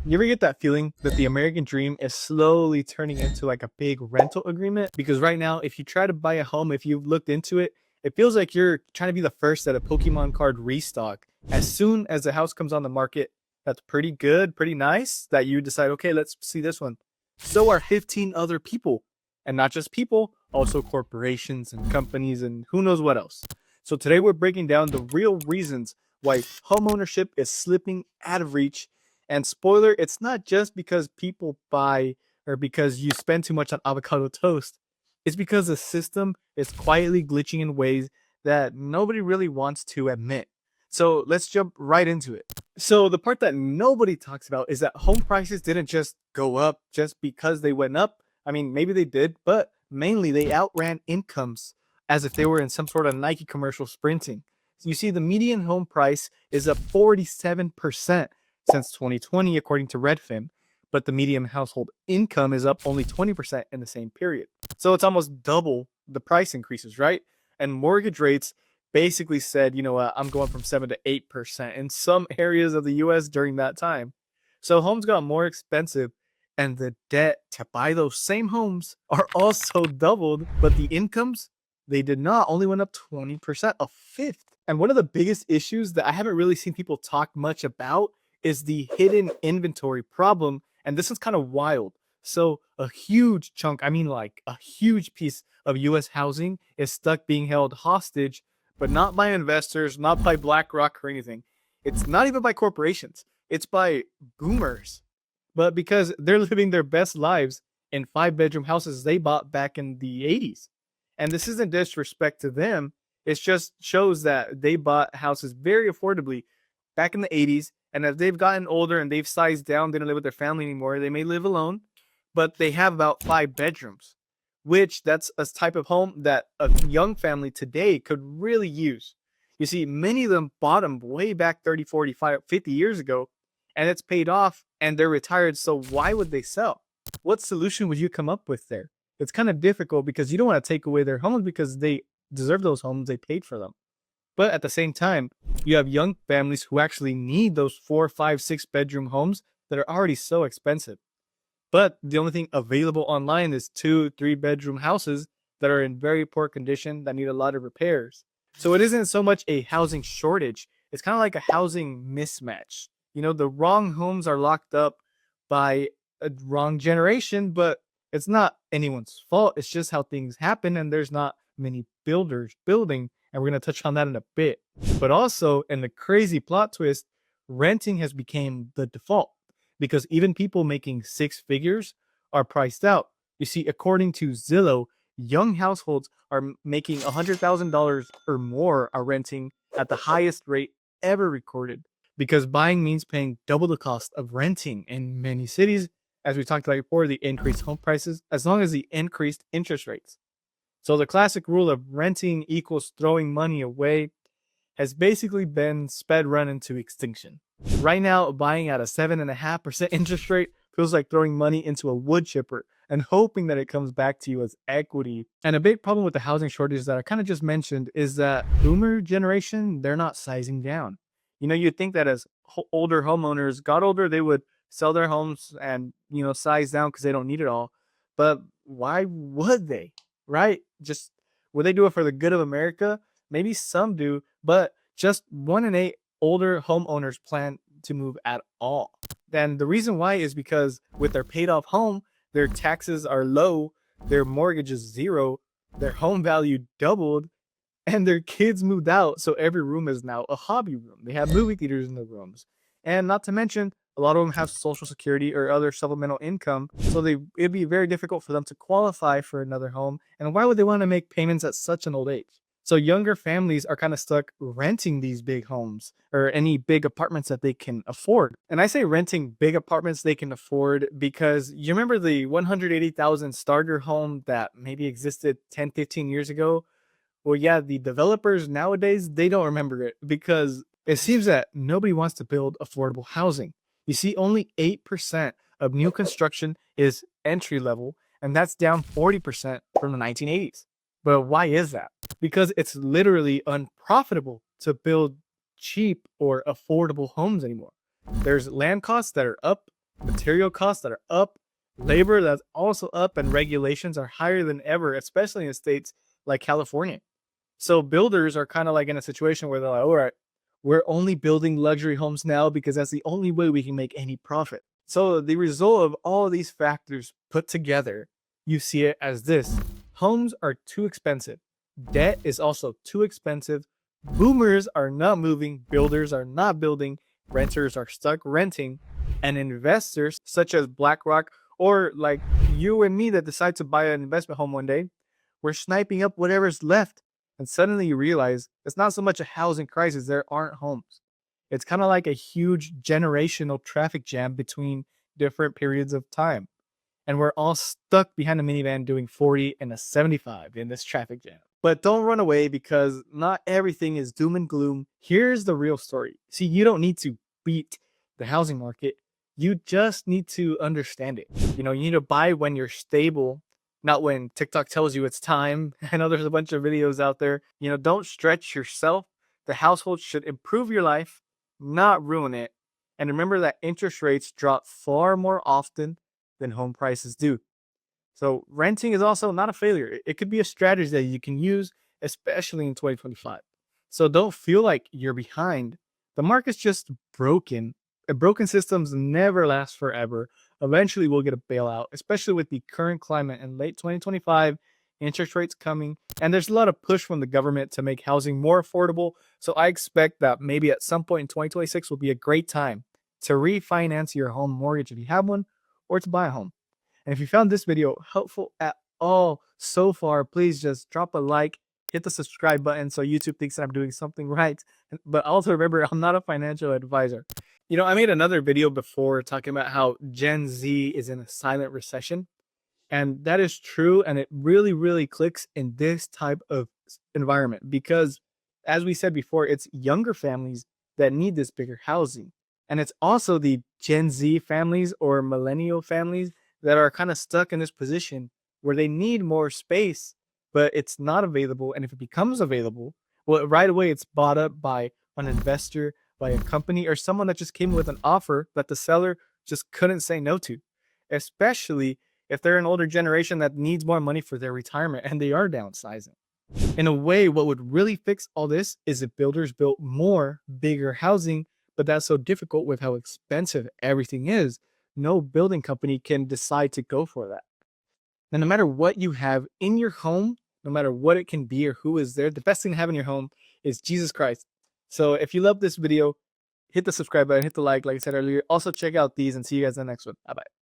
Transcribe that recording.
You ever get that feeling that the American dream is slowly turning into like a big rental agreement? Because right now, if you try to buy a home, if you've looked into it, it feels like you're trying to be the first at a Pokemon card restock. As soon as the house comes on the market, that's pretty good, pretty nice, that you decide, okay, let's see this one. So are 15 other people. And not just people, also corporations and companies and who knows what else. So today we're breaking down the real reasons why homeownership is slipping out of reach. And spoiler, it's not just because people buy or because you spend too much on avocado toast. It's because the system is quietly glitching in ways that nobody really wants to admit. So let's jump right into it. So the part that nobody talks about is that home prices didn't just go up just because they went up. I mean, maybe they did, but mainly they outran incomes as if they were in some sort of Nike commercial sprinting. So you see, the median home price is up 47% since 2020, according to Redfin, but the median household income is up only 20% in the same period. So it's almost double the price increases, right? And mortgage rates basically said, you know what, I'm going from 7 to 8% in some areas of the US during that time. So homes got more expensive, and the debt to buy those same homes are also doubled, but the incomes, they did not, only went up 20%, a fifth. And one of the biggest issues that I haven't really seen people talk much about is the hidden inventory problem. And this is kind of wild. So a huge chunk, I mean like a huge piece of US housing is stuck being held hostage, but not by investors, not by BlackRock or anything. It's not even by corporations. It's by boomers. But because they're living their best lives in 5 bedroom houses they bought back in the 80s. And this isn't disrespect to them. It just shows that they bought houses very affordably back in the 80s. And as they've gotten older and they've sized down, they don't live with their family anymore. They may live alone, but they have about 5 bedrooms, which that's a type of home that a young family today could really use. You see, many of them bought them way back 30, 45, 50 years ago, and it's paid off and they're retired. So why would they sell? What solution would you come up with there? It's kind of difficult because you don't want to take away their homes because they deserve those homes. They paid for them. But at the same time, you have young families who actually need those 4, 5, 6 bedroom homes that are already so expensive. But the only thing available online is 2, 3 bedroom houses that are in very poor condition that need a lot of repairs. So it isn't so much a housing shortage, it's kind of like a housing mismatch. You know, the wrong homes are locked up by a wrong generation, but it's not anyone's fault. It's just how things happen, and there's not many builders building. And we're going to touch on that in a bit. But also, in the crazy plot twist, renting has become the default because even people making 6 figures are priced out. You see, according to Zillow, young households are making $100,000 or more are renting at the highest rate ever recorded because buying means paying double the cost of renting in many cities. As we talked about before, the increased home prices, as long as the increased interest rates. So the classic rule of renting equals throwing money away has basically been sped run into extinction. Right now, buying at a 7.5% interest rate feels like throwing money into a wood chipper and hoping that it comes back to you as equity. And a big problem with the housing shortage that I kind of just mentioned is that boomer generation, they're not sizing down. You know, you'd think that as older homeowners got older, they would sell their homes and, you know, size down because they don't need it all. But why would they? Right? Just would they do it for the good of America? Maybe some do, but just 1 in 8 older homeowners plan to move at all. And the reason why is because with their paid off home, their taxes are low, their mortgage is zero, their home value doubled, and their kids moved out. So every room is now a hobby room. They have movie theaters in the rooms. And not to mention, a lot of them have social security or other supplemental income. So it'd be very difficult for them to qualify for another home. And why would they want to make payments at such an old age? So younger families are kind of stuck renting these big homes or any big apartments that they can afford. And I say renting big apartments they can afford because you remember the 180,000 starter home that maybe existed 10, 15 years ago? Well, yeah, the developers nowadays, they don't remember it because it seems that nobody wants to build affordable housing. You see, only 8% of new construction is entry level, and that's down 40% from the 1980s. But why is that? Because it's literally unprofitable to build cheap or affordable homes anymore. There's land costs that are up, material costs that are up, labor that's also up, and regulations are higher than ever, especially in states like California. So builders are kind of like in a situation where they're like, all right, we're only building luxury homes now because that's the only way we can make any profit. So the result of all of these factors put together, you see it as this: homes are too expensive. Debt is also too expensive. Boomers are not moving. Builders are not building. Renters are stuck renting. And investors, such as BlackRock or like you and me that decide to buy an investment home one day, we're sniping up whatever's left. And suddenly you realize it's not so much a housing crisis, there aren't homes. It's kind of like a huge generational traffic jam between different periods of time. And we're all stuck behind a minivan doing 40 and a 75 in this traffic jam. But don't run away because not everything is doom and gloom. Here's the real story. See, you don't need to beat the housing market. You just need to understand it. You need to buy when you're stable, not when TikTok tells you it's time. I know there's a bunch of videos out there. Don't stretch yourself. The household should improve your life, not ruin it. And remember that interest rates drop far more often than home prices do. So renting is also not a failure. It could be a strategy that you can use, especially in 2025. So don't feel like you're behind. The market's just broken. Broken systems never last forever. Eventually, we'll get a bailout, especially with the current climate in late 2025, interest rates coming, and there's a lot of push from the government to make housing more affordable. So I expect that maybe at some point in 2026 will be a great time to refinance your home mortgage if you have one, or to buy a home. And if you found this video helpful at all so far, please just drop a like, hit the subscribe button so YouTube thinks that I'm doing something right. But also remember, I'm not a financial advisor. I made another video before talking about how Gen Z is in a silent recession. And that is true. And it really, really clicks in this type of environment because, as we said before, it's younger families that need this bigger housing. And it's also the Gen Z families or millennial families that are kind of stuck in this position where they need more space, but it's not available. And if it becomes available, well, right away it's bought up by an investor, by a company, or someone that just came with an offer that the seller just couldn't say no to, especially if they're an older generation that needs more money for their retirement and they are downsizing. In a way, what would really fix all this is if builders built more, bigger housing, but that's so difficult with how expensive everything is. No building company can decide to go for that. And no matter what you have in your home, no matter what it can be or who is there, the best thing to have in your home is Jesus Christ. So if you love this video, hit the subscribe button, hit the like I said earlier. Also check out these and see you guys in the next one. Bye bye.